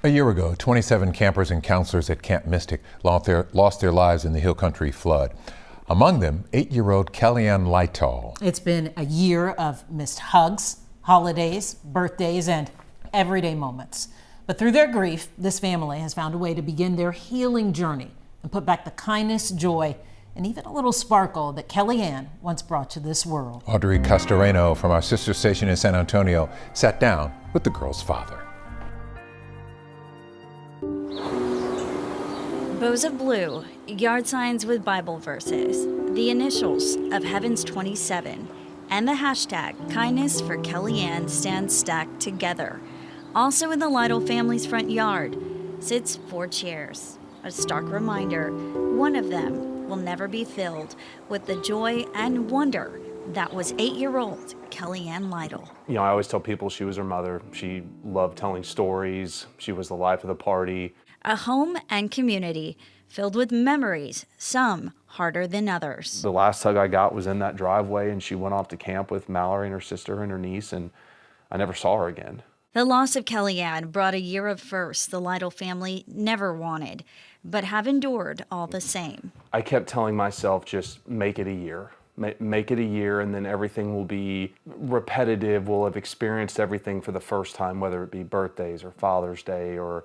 A year ago, 27 campers and counselors at Camp Mystic lost their lives in the Hill Country flood. Among them, 8-year-old Kellyanne Lytal. It's been a year of missed hugs, holidays, birthdays, and everyday moments. But through their grief, this family has found a way to begin their healing journey and put back the kindness, joy, and even a little sparkle that Kellyanne once brought to this world. Audrey Castoreno from our sister station in San Antonio sat down with the girl's father. Bows of blue, yard signs with Bible verses, the initials of Heaven's 27, and the hashtag Kindness for Kellyanne stand stacked together. Also in the Lytal family's front yard sits 4 chairs. A stark reminder, one of them will never be filled with the joy and wonder that was 8-year-old Kellyanne Lytal. You know, I always tell people she was her mother. She loved telling stories. She was the life of the party. A home and community filled with memories, some harder than others. The last hug I got was in that driveway, and she went off to camp with Mallory and her sister and her niece, and I never saw her again. The loss of Kellyanne brought a year of firsts the Lytal family never wanted, but have endured all the same. I kept telling myself, just make it a year. Make it a year, and then everything will be repetitive. We'll have experienced everything for the first time, whether it be birthdays or Father's Day or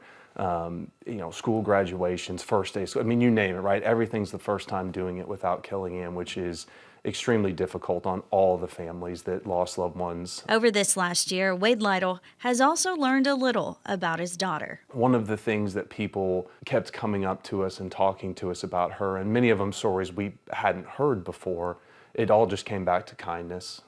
school graduations, first day. I mean, you name it, right? Everything's the first time doing it without Kellyanne, which is extremely difficult on all the families that lost loved ones. Over this last year, Wade Lytal has also learned a little about his daughter. One of the things that people kept coming up to us and talking to us about her, and many of them stories we hadn't heard before, it all just came back to kindness.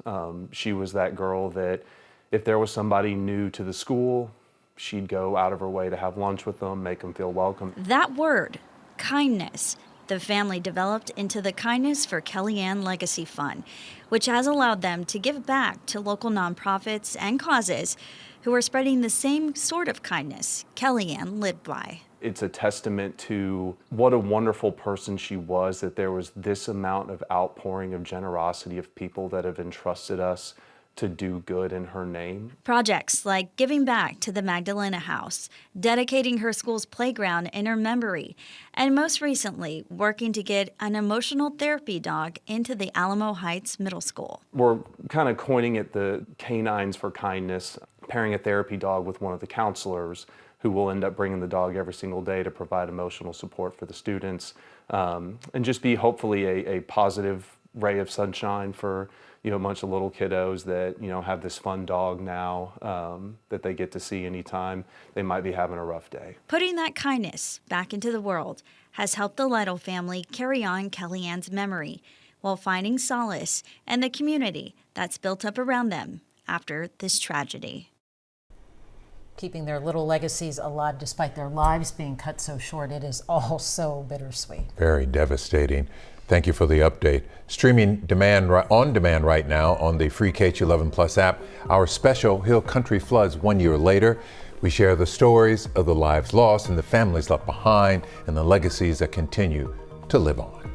She was that girl that if there was somebody new to the school, she'd go out of her way to have lunch with them, make them feel welcome. That word, kindness, the family developed into the Kindness for Kellyanne Legacy Fund, which has allowed them to give back to local nonprofits and causes who are spreading the same sort of kindness Kellyanne lived by. It's a testament to what a wonderful person she was, that there was this amount of outpouring of generosity of people that have entrusted us to do good in her name. Projects like giving back to the Magdalena House, dedicating her school's playground in her memory, and most recently, working to get an emotional therapy dog into the Alamo Heights Middle School. We're kind of coining it the Canines for Kindness, pairing a therapy dog with one of the counselors who will end up bringing the dog every single day to provide emotional support for the students, and just be hopefully a positive ray of sunshine for a bunch of little kiddos that have this fun dog now that they get to see anytime they might be having a rough day. Putting that kindness back into the world has helped the Lytal family carry on Kellyanne's memory while finding solace in the community that's built up around them after this tragedy. Keeping their little legacies alive despite their lives being cut so short, it is all so bittersweet. Very devastating. Thank you for the update. Streaming on demand right now on the free KH11 Plus app, our special Hill Country Floods 1 year later. We share the stories of the lives lost and the families left behind and the legacies that continue to live on.